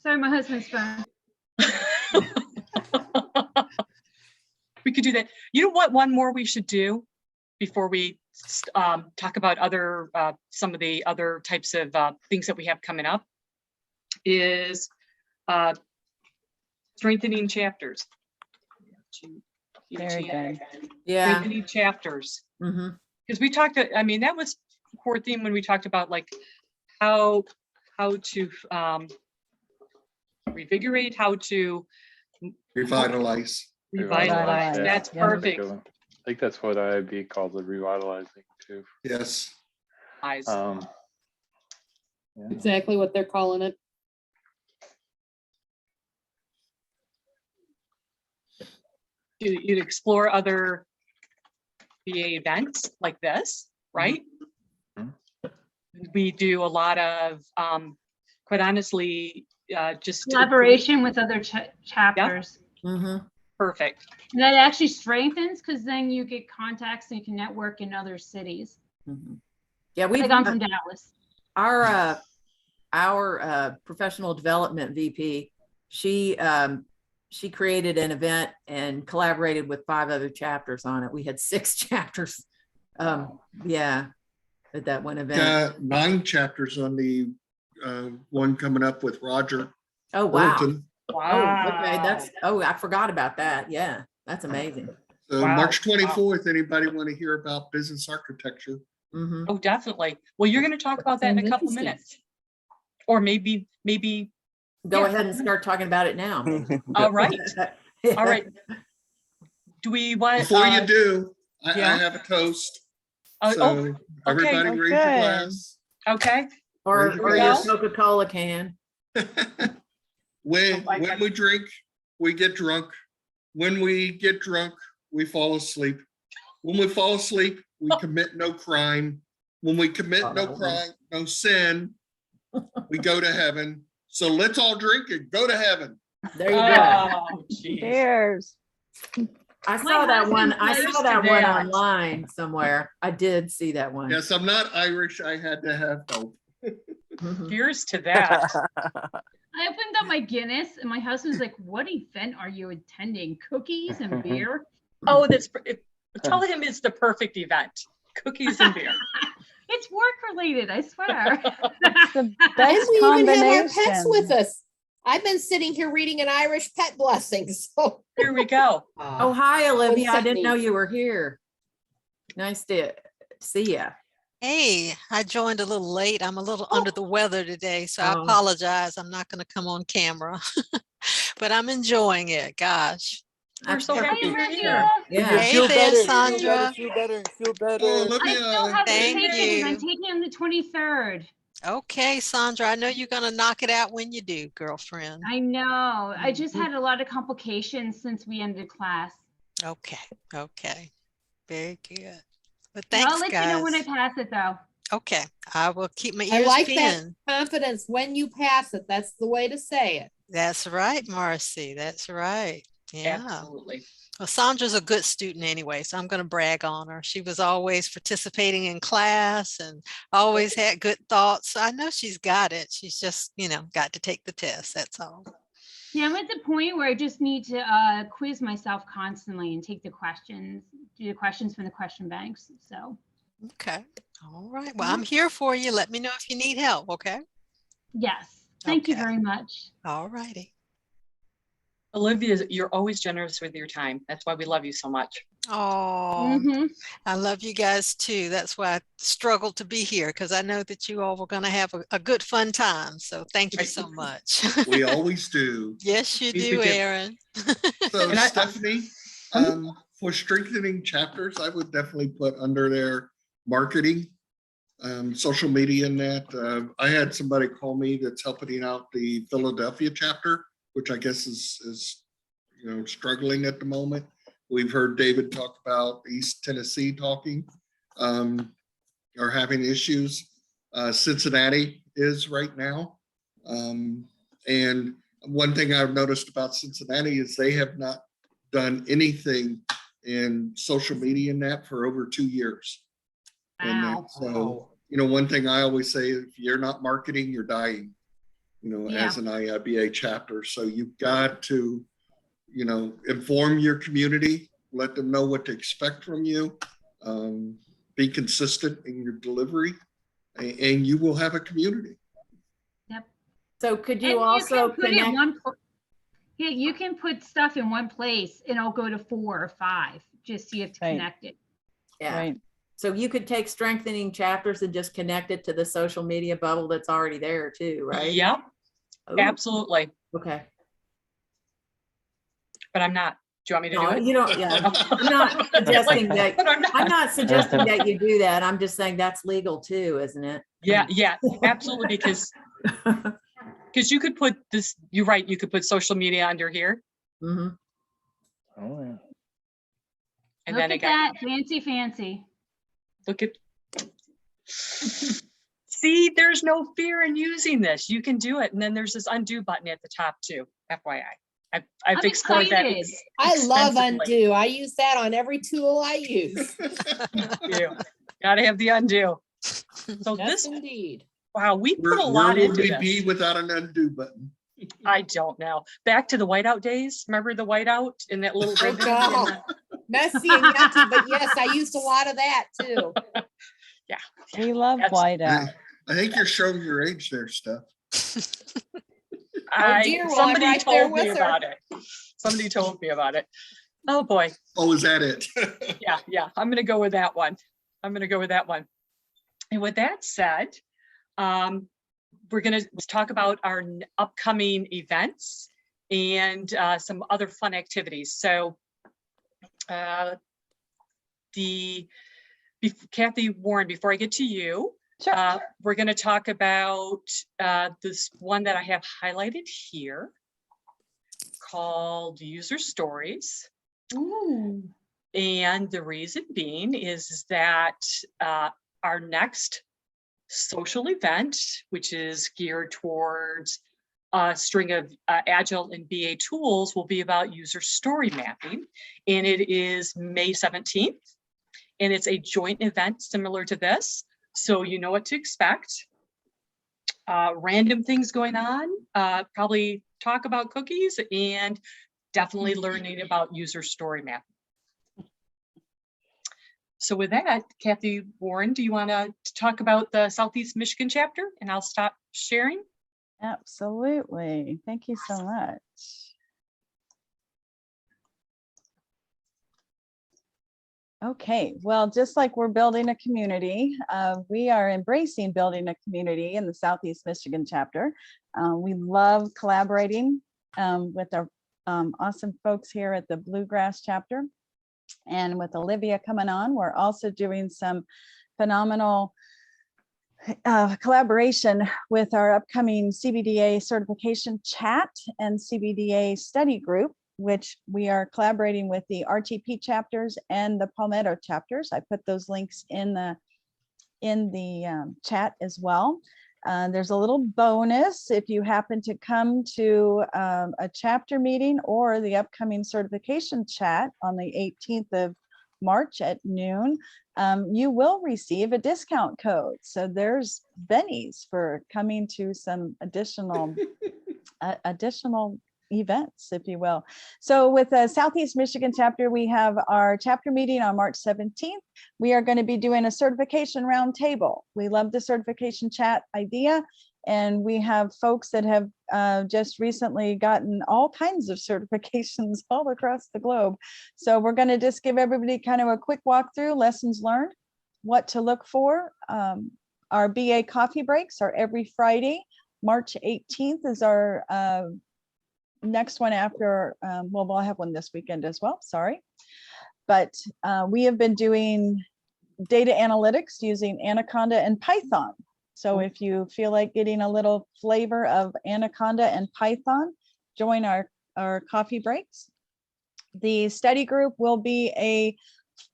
Sorry, my husband's phone. We could do that. You know what? One more we should do before we talk about some of the other types of things that we have coming up is strengthening chapters. Very good. Yeah. Strengthening chapters. Because we talked, that was a core theme when we talked about like how to revigorate, how to Revitalize. Revitalize. That's perfect. I think that's what IIB calls it, revitalizing too. Yes. Yeah. Exactly what they're calling it. You'd explore other BA events like this, right? We do a lot of, quite honestly, just collaboration with other chapters. Perfect. And that actually strengthens because then you get contacts and you can network in other cities. Yeah, we've gone from Dallas. Our professional development VP, she created an event and collaborated with 5 other chapters on it. We had 6 chapters. Yeah, at that one event. 9 chapters on the one coming up with Roger. Oh wow. Burlington. Wow. Oh, okay. I forgot about that. Yeah, that's amazing. So March 24th, anybody want to hear about business architecture? Oh, definitely. Well, you're going to talk about that in a couple minutes. Or maybe go ahead and start talking about it now. All right. All right. Do we want before you do, I have a toast. So everybody raise your glass. Okay. Or your Coca-Cola can. When we drink, we get drunk. When we get drunk, we fall asleep. When we fall asleep, we commit no crime. When we commit no crime, no sin, we go to heaven. So let's all drink and go to heaven. There you go. Cheers. I saw that one. Online somewhere. I did see that one. Yes, I'm not Irish. I had to have help. Cheers to that. I opened up my Guinness and my husband's like, what event are you attending? Cookies and beer? Oh, tell him it's the perfect event. Cookies and beer. It's work related, I swear. It's the best we combination. even have our pets with us. I've been sitting here reading an Irish pet blessing. So here we go. Oh, hi, Olivia. I didn't know you were here. Nice to see you. Hey, I joined a little late. I'm a little under the weather today, so I apologize. I'm not going to come on camera, but I'm enjoying it. Gosh. We're so happy you're here. Yeah. Hey there, Sandra. Feel better. Oh, Olivia. I still have Thank you. I'm taking on the 23rd. Okay, Sandra, I know you're going to knock it out when you do, girlfriend. I know. I just had a lot of complications since we ended class. Okay. Very good. But thanks, I'll let you know when I pass it, though. Okay, I will keep my ears I like pinned. that confidence when you pass it. That's the way to say it. That's right, Marcy. That's right. Yeah. Absolutely. Well, Sandra's a good student anyway, so I'm going to brag on her. She was always participating in class and always had good thoughts. So I know she's got it. She's just, got to take the test. That's all. Yeah, I'm at the point where I just need to quiz myself constantly and take the questions, do the questions from the question banks. So. Okay. All right. Well, I'm here for you. Let me know if you need help. Okay. Yes. Thank you very much. All righty. Olivia, you're always generous with your time. That's why we love you so much. Oh, I love you guys too. That's why I struggled to be here, because I know that you all were going to have a good fun time. So thank you so much. We always do. Yes, you do, Aaron. So Stephanie, for strengthening chapters, I would definitely put under there marketing, social media and that. I had somebody call me that's helping out the Philadelphia chapter, which I guess is struggling at the moment. We've heard David talk about East Tennessee are having issues. Cincinnati is right now. And one thing I've noticed about Cincinnati is they have not done anything in social media and that for over 2 years. Wow. And so, one thing I always say, if you're not marketing, you're dying, as an IIBA chapter. So you've got to, inform your community, let them know what to expect from you, be consistent in your delivery, and you will have a community. Yep. So could you also connect? You can put stuff in one place and it'll go to 4 or 5, just so you have to connect it. Yeah. Right. So you could take strengthening chapters and just connect it to the social media bubble that's already there too, right? Yep. Ooh. Absolutely. Okay. But I'm not. Do you want me to do it? You don't. Yeah. I'm not suggesting that. I'm not suggesting that you do that. I'm just saying that's legal too, isn't it? Yeah. Yeah. Absolutely. Because you could put this. You're right. You could put social media under here. Mm-hmm. Oh yeah. And Look then at that fancy. Look at. See, there's no fear in using this. You can do it. And then there's this undo button at the top too. FYI. I've explored that. I love undo. I use that on every tool I use. You gotta have the undo. So yes, indeed. Wow, we put a lot into this. Where would we be without an undo button? I don't know. Back to the whiteout days. Remember the whiteout in that little ribbon? Messy and yucky, but yes, I used a lot of that too. Yeah. We love whiteout. I think you're showing your age there, Steph. Somebody told me about it. Somebody told me about it. Oh boy. Oh, is that it? Yeah. I'm gonna go with that one. And with that said, we're gonna talk about our upcoming events and some other fun activities. So Cathy, Warren, before I get to you, sure. We're going to talk about this one that I have highlighted here called User Stories. Ooh. And the reason being is that our next social event, which is geared towards a string of Agile and BA tools, will be about user story mapping. And it is May 17th. And it's a joint event similar to this. So you know what to expect. Random things going on, probably talk about cookies, and definitely learning about user story mapping. So with that, Cathy, Warren, do you want to talk about the Southeast Michigan chapter? And I'll stop sharing. Absolutely. Thank you so much. Okay, well, just like we're building a community, we are embracing building a community in the Southeast Michigan chapter. We love collaborating with our awesome folks here at the Bluegrass chapter. And with Olivia coming on, we're also doing some phenomenal collaboration with our upcoming CBDA certification chat and CBDA study group, which we are collaborating with the RTP chapters and the Palmetto chapters. I put those links in the chat as well. There's a little bonus if you happen to come to a chapter meeting or the upcoming certification chat on the 18th of March at noon, you will receive a discount code. So there's bennies for coming to some additional events, if you will. So with the Southeast Michigan chapter, we have our chapter meeting on March 17th. We are going to be doing a certification roundtable. We love the certification chat idea. And we have folks that have just recently gotten all kinds of certifications all across the globe. So we're going to just give everybody kind of a quick walkthrough, lessons learned, what to look for. Our BA coffee breaks are every Friday. March 18th is our next one after, well, we'll have one this weekend as well, sorry. But we have been doing data analytics using Anaconda and Python. So if you feel like getting a little flavor of Anaconda and Python, join our coffee breaks. The study group will be a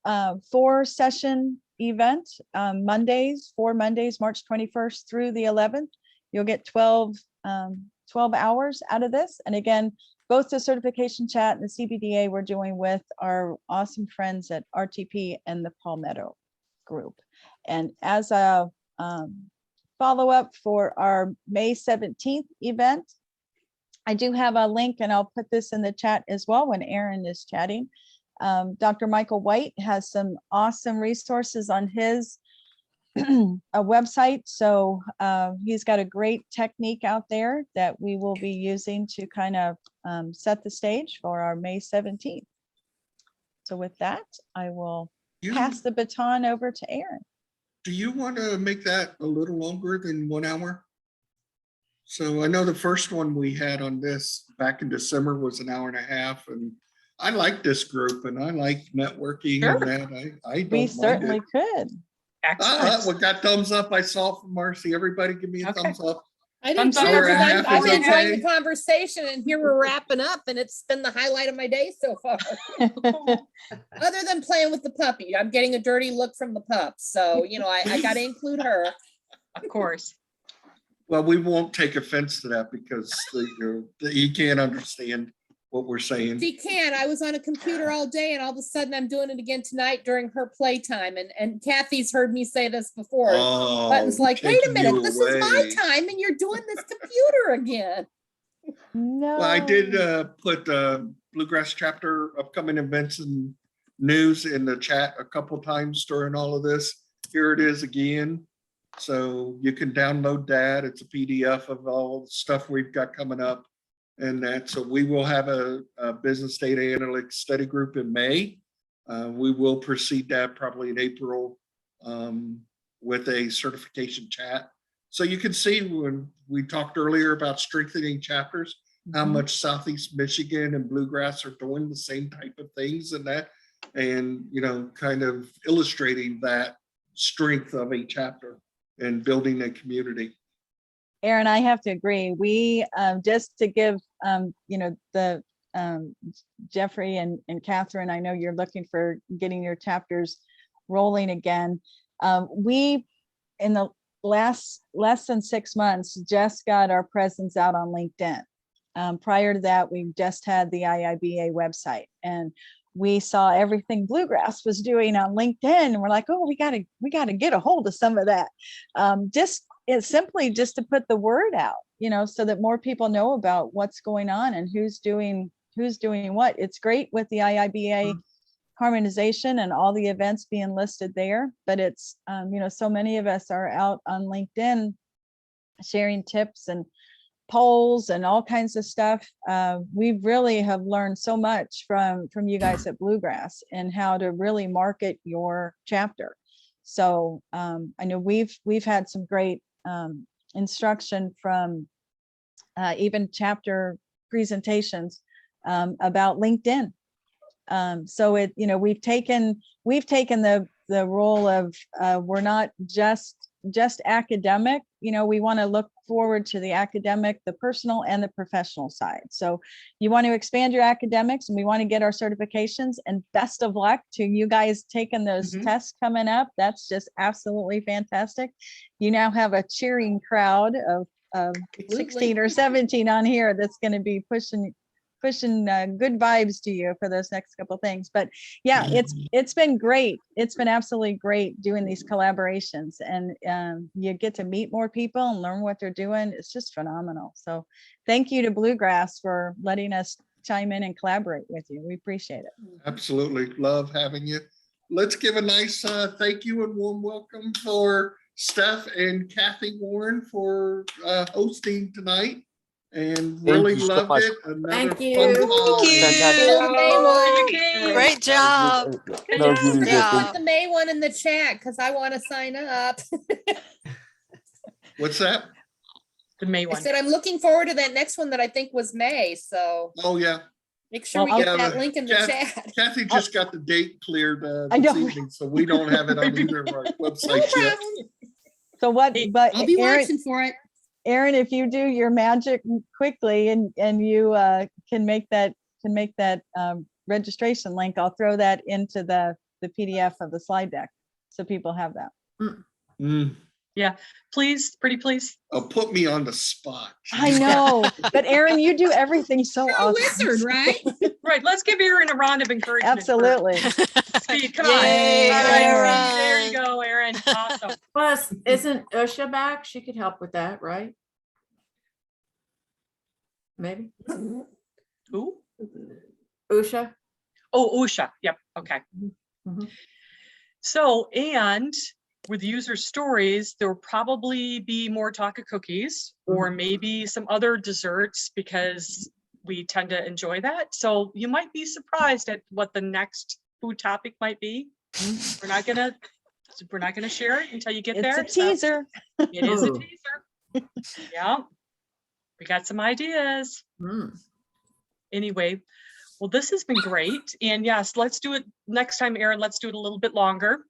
4-session event, Mondays, 4 Mondays, March 21st through the 11th. You'll get 12 hours out of this. And again, both the certification chat and the CBDA we're doing with our awesome friends at RTP and the Palmetto group. And as a follow-up for our May 17th event, I do have a link, and I'll put this in the chat as well when Aaron is chatting. Dr. Michael White has some awesome resources on his a website. So he's got a great technique out there that we will be using to kind of set the stage for our May 17th. So with that, I will pass the baton over to Aaron. Do you want to make that a little longer than 1 hour? So I know the first one we had on this back in December was 1.5 hours, and I like this group and I like networking. Sure. And that. I don't We mind certainly it. could. Excellent. We got thumbs up. I saw from Marcy. Everybody give me a thumbs up. I did too, Thumbs up. because Hour and a half I'm is enjoying okay. the conversation, and here we're wrapping up, and it's been the highlight of my day so far. Other than playing with the puppy, I'm getting a dirty look from the pup, so you know I got to include her. Of course. Well, we won't take offense to that because he can't understand what we're saying. She can. I was on a computer all day, and all of a sudden I'm doing it again tonight during her playtime. And Kathy's heard me say this before. Oh, But it's like, wait a taking minute, you this is my away. time, and you're doing this computer again. No. Well, I did put Bluegrass chapter upcoming events and news in the chat a couple times during all of this. Here it is again. So you can download that. It's a PDF of all the stuff we've got coming up. And that, so we will have a business data analytics study group in May. We will proceed that probably in April with a certification chat. So you can see when we talked earlier about strengthening chapters, how much Southeast Michigan and Bluegrass are doing the same type of things and that, and you know, kind of illustrating that strength of a chapter and building a community. Aaron, I have to agree. We just to give you know, the Jeffrey and Catherine, I know you're looking for getting your chapters rolling again. We in the less than 6 months just got our presence out on LinkedIn. Prior to that, we just had the IIBA website, and we saw everything Bluegrass was doing on LinkedIn, and we're like, oh, we gotta get a hold of some of that. It's simply just to put the word out, you know, so that more people know about what's going on and who's doing what. It's great with the IIBA harmonization and all the events being listed there, but it's, you know, so many of us are out on LinkedIn sharing tips and polls and all kinds of stuff. We really have learned so much from you guys at Bluegrass and how to really market your chapter. So I know we've had some great instruction from even chapter presentations about LinkedIn. So it, you know, we've taken the role of we're not just academic, you know, we want to look forward to the academic, the personal and the professional side. So you want to expand your academics, and we want to get our certifications, and best of luck to you guys taking those tests coming up. That's just absolutely fantastic. You now have a cheering crowd of 16 or 17 on here that's going to be pushing good vibes to you for those next couple things. But yeah, it's been great. It's been absolutely great doing these collaborations, and you get to meet more people and learn what they're doing. It's just phenomenal. So thank you to Bluegrass for letting us chime in and collaborate with you. We appreciate it. Absolutely. Love having you. let's give a nice thank you and warm welcome for Steph and Cathy Warren for hosting tonight. And really you so loved much. it. Another Thank fun you. time. Great job. That was really good. job. Put the May one in the chat because I want to sign up. What's that? The May I one. said I'm looking forward to that next one that I think was May. So Oh, yeah. make sure Well, we get yeah, that link in the chat. Kathy just got the date cleared I this know. evening, so we don't have it on either of our No websites yet. problem. So what, but I'll be Aaron, watching for it. Aaron, if you do your magic quickly and you can make that registration link, I'll throw that into the PDF of the slide deck so people have that. Yeah, please, pretty please. Put me on the spot. I know, but Aaron, you do everything so You're a awesome. wizard, right? Right, let's give Erin a round of encouragement. Absolutely. Speed, come Yay, on. All right, Erin. there you go, Erin. Awesome. Plus, isn't Usha back? She could help with that, right? Maybe. Who? Usha. Oh, Usha. Yep. Okay. Mhm. So, and with user stories, there will probably be more talk of cookies or maybe some other desserts because we tend to enjoy that. So you might be surprised at what the next food topic might be. We're not gonna share it until you get there. It's a teaser. It is a Ooh. teaser. Yeah. We got some ideas. Anyway, well, this has been great. And yes, let's do it next time, Erin. Let's do it a little bit longer.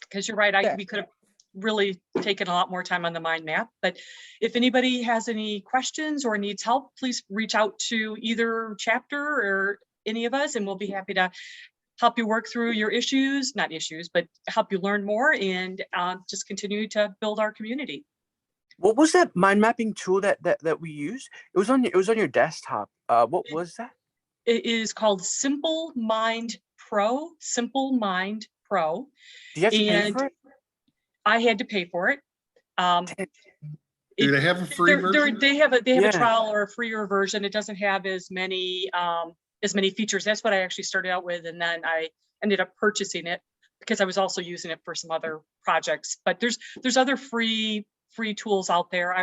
Because you're right, Sure. we could have really taken a lot more time on the mind map. But if anybody has any questions or needs help, please reach out to either chapter or any of us, and we'll be happy to help you work through your issues, not issues, but help you learn more and just continue to build our community. What was that mind mapping tool that we used? It was on your desktop. What was that? It is called Simple Mind Pro. Simple Mind Pro. Do you have to pay for it? I had to pay for it. Do they have a free version? They have a Yeah. trial or a freer version. It doesn't have as many features. That's what I actually started out with, and then I ended up purchasing it because I was also using it for some other projects. But there's other free tools out there.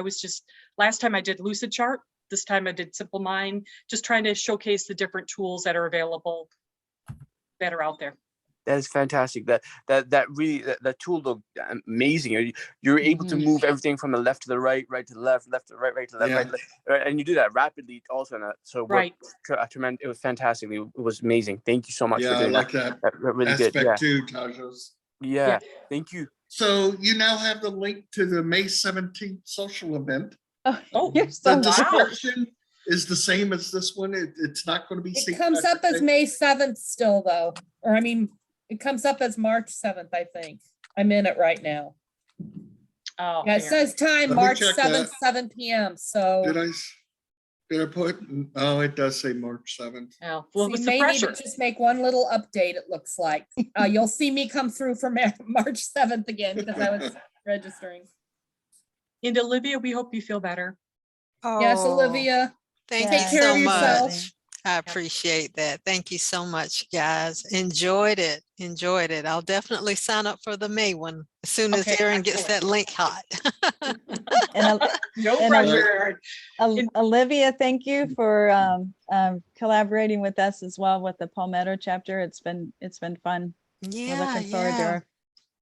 Last time I did Lucid Chart. This time I did Simple Mind, just trying to showcase the different tools that are available that are out there. That is fantastic. That tool looked amazing. You're able to move everything from the left to the right, right to the left, left to the right, right to the left, Yeah. right, and you do that rapidly also. So Right. It was fantastic. It was amazing. Thank you so much Yeah, for I doing like that. that Really aspect good. Yeah. too, Tajos. Yeah. Thank you. So you now have the link to the May 17th social event. Oh, You're so The wow. description is the same as this one. It's not going to be. It St. comes up Patrick's as Day. May 7th still though. Or I mean, it comes up as March 7th, I think. I'm in it right now. Oh, Yeah, it fair. says time, Let me March check 7th, that. 7 p.m. So Did I put? Oh, it does say March 7th. Yeah. so Well, you it's the may need pressure. to just make one little update, it looks like. You'll see me come through for March 7th again because I was registering. And Olivia, we hope you feel better. Yes, Oh, Olivia. thank Take you care so of yourself. much. I appreciate that. Thank you so much, guys. Enjoyed it. I'll definitely sign up for the May one as soon as Okay, Erin gets excellent. that link hot. And No And pressure. Olivia, thank you for collaborating with us as well with the Palmetto chapter. It's been fun. We're Yeah, looking forward to yeah. our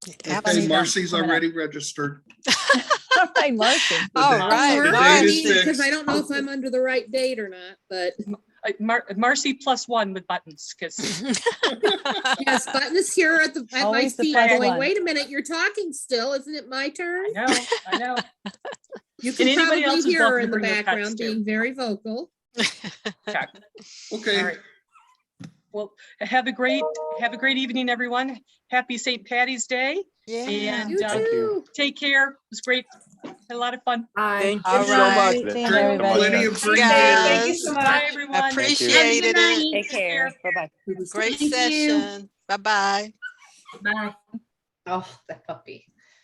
Okay, Absolutely. Marcy's coming up. already registered. all right, Marcy. All The right, date I is need Marcy. because I fixed. don't know if I'm under the right date or not, but Marcy +1 with buttons, because yes, Button is here at my Always the feet plus going, one. wait a minute, you're talking still, isn't it my turn? I know. You And can anybody probably else is hear welcome her to in the bring their pets, background too. being very vocal. Okay. Okay. All right. Well, have a great evening, everyone. Happy St. Patty's Day. Yeah. And You Thank you. too. take care. It was great. Had a lot of fun. Thank All you so right. much. Seeing Drink everybody. plenty of free Guys. beers. Bye, everyone. Appreciated it. Take care. Bye-bye. Great Thank you. session. Bye-bye. Bye. Oh, that puppy.